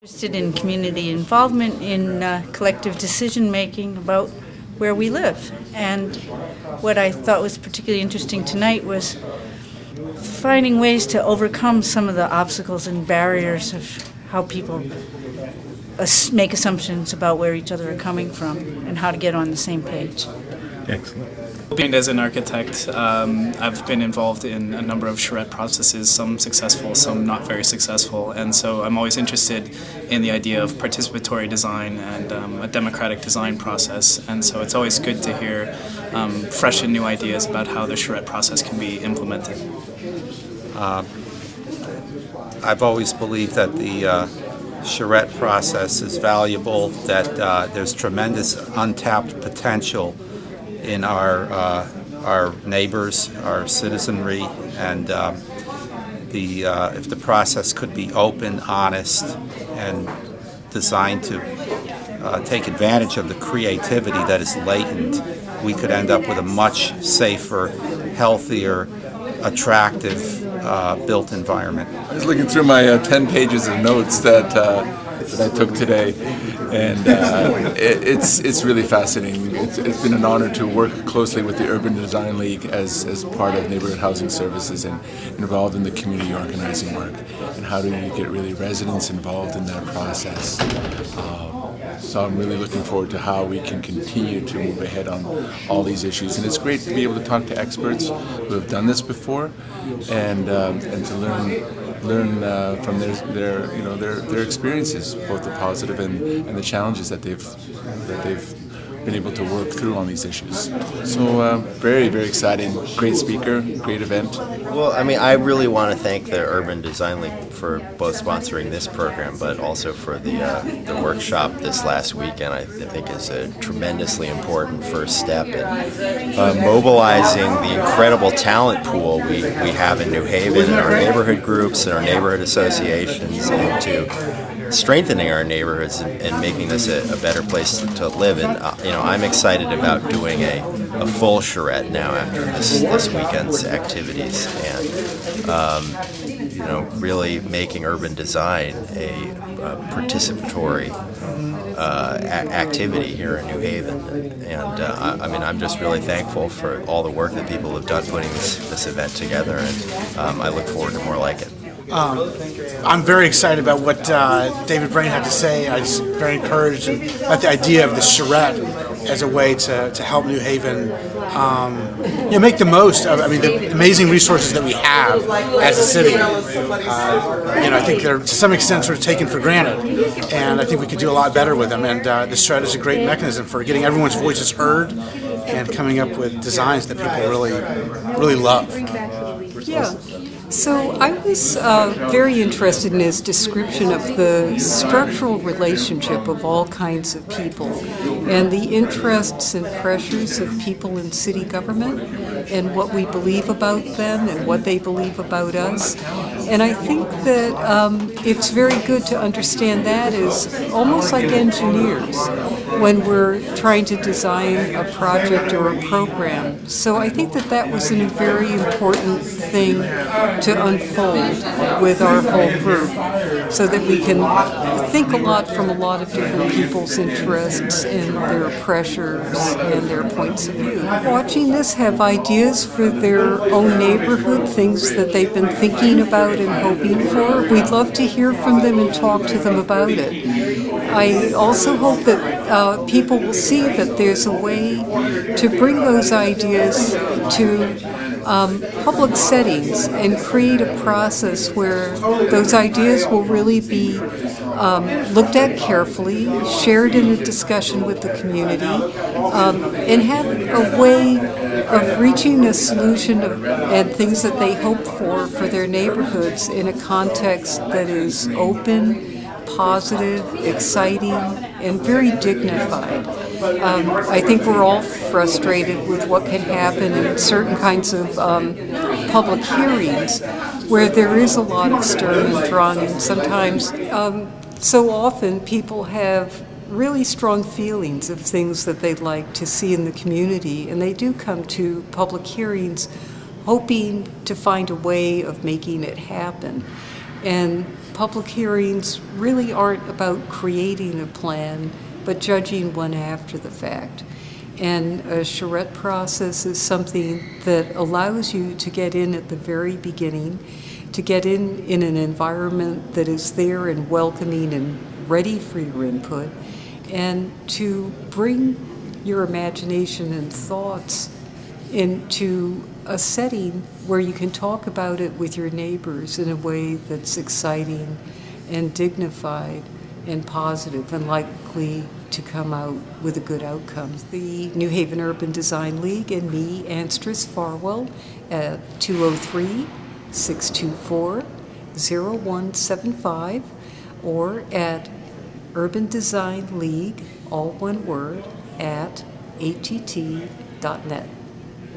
Interested in community involvement in collective decision making about where we live. And what I thought was particularly interesting tonight was finding ways to overcome some of the obstacles and barriers of how people make assumptions about where each other are coming from and how to get on the same page. Excellent. As an architect, I've been involved in a number of charrette processes, some successful, some not very successful, and so I'm always interested in the idea of participatory design and a democratic design process, and so it's always good to hear fresh and new ideas about how the charrette process can be implemented. I've always believed that the charrette process is valuable, that there's tremendous untapped potential in our neighbors, our citizenry, and if the process could be open, honest, and designed to take advantage of the creativity that is latent, we could end up with a much safer, healthier, attractive built environment. I was looking through my 10 pages of notes that I took today, and it's really fascinating. It's been an honor to work closely with the Urban Design League as part of Neighborhood Housing Services and involved in the community organizing work. And how do you get really residents involved in that process? So I'm really looking forward to how we can continue to move ahead on all these issues. And it's great to be able to talk to experts who have done this before, and to learn from their experiences, both the positive and the challenges that they've been able to work through on these issues. So very, very exciting, great speaker, great event. Well, I mean, I really want to thank the Urban Design League for both sponsoring this program, but also for the workshop this last weekend. I think is a tremendously important first step in mobilizing the incredible talent pool we have in New Haven, in our neighborhood groups and our neighborhood associations, and to strengthening our neighborhoods and making this a better place to live. And I'm excited about doing a full charrette now after this weekend's activities, and really making urban design a participatory activity here in New Haven. And I'm just really thankful for all the work that people have done putting this event together, and I look forward to more like it. I'm very excited about what David Brain had to say. I'm just very encouraged about the idea of the charrette as a way to help New Haven make the most of the amazing resources that we have as a city. I think they're to some extent sort of taken for granted, and I think we could do a lot better with them. And the charrette is a great mechanism for getting everyone's voices heard and coming up with designs that people really love. Yeah. So I was very interested in his description of the structural relationship of all kinds of people and the interests and pressures of people in city government and what we believe about them and what they believe about us. And I think that it's very good to understand that as almost like engineers when we're trying to design a project or a program. So I think that was a very important thing to unfold with our whole group, so that we can think a lot from a lot of different people's interests and their pressures and their points of view. Watching this have ideas for their own neighborhood, things that they've been thinking about and hoping for, we'd love to hear from them and talk to them about it. I also hope that people will see that there's a way to bring those ideas to public settings and create a process where those ideas will really be looked at carefully, shared in a discussion with the community, and have a way of reaching a solution and things that they hope for their neighborhoods in a context that is open, positive, exciting, and very dignified. I think we're all frustrated with what can happen in certain kinds of public hearings where there is a lot of stirring and drama, and sometimes, so often, people have really strong feelings of things that they'd like to see in the community, and they do come to public hearings hoping to find a way of making it happen. And public hearings really aren't about creating a plan, but judging one after the fact. And a charrette process is something that allows you to get in at the very beginning, to get in an environment that is there and welcoming and ready for your input, and to bring your imagination and thoughts into a setting where you can talk about it with your neighbors in a way that's exciting and dignified and positive and likely to come out with a good outcome. The New Haven Urban Design League and me, Anstris Farwell, at 203-624-0175 or at Urban Design League, all one word, at att.net.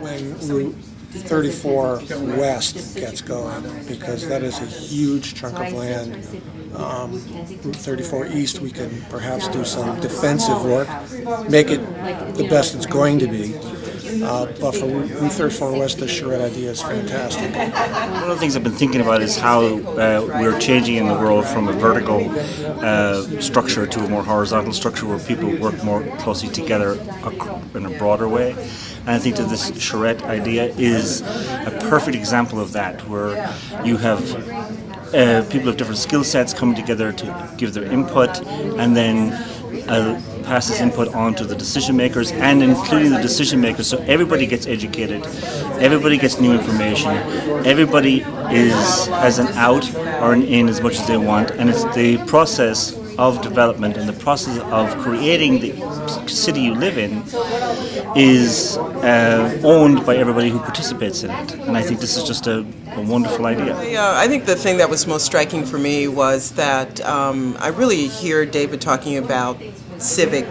When Route 34 West gets going, because that is a huge chunk of land. Route 34 East, we can perhaps do some defensive work, make it the best it's going to be. But for Route 34 West, the charrette idea is fantastic. One of the things I've been thinking about is how we're changing in the world from a vertical structure to a more horizontal structure where people work more closely together in a broader way. And I think that this charrette idea is a perfect example of that, where you have people of different skill sets coming together to give their input, and then pass this input on to the decision makers, and including the decision makers, so everybody gets educated, everybody gets new information, everybody has an out or an in as much as they want, and it's the process of development and the process of creating the city you live in is owned by everybody who participates in it. And I think this is just a wonderful idea. Yeah, I think the thing that was most striking for me was that I really hear David talking about civic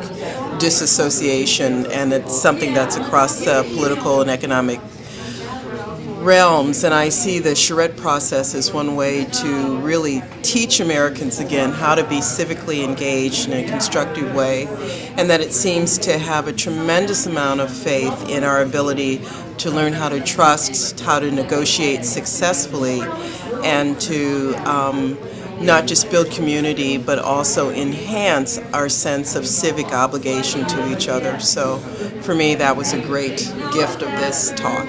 disassociation, and it's something that's across the political and economic realms, and I see the charrette process as one way to really teach Americans again how to be civically engaged in a constructive way, and that it seems to have a tremendous amount of faith in our ability to learn how to trust, how to negotiate successfully, and to not just build community, but also enhance our sense of civic obligation to each other. So for me, that was a great gift of this talk.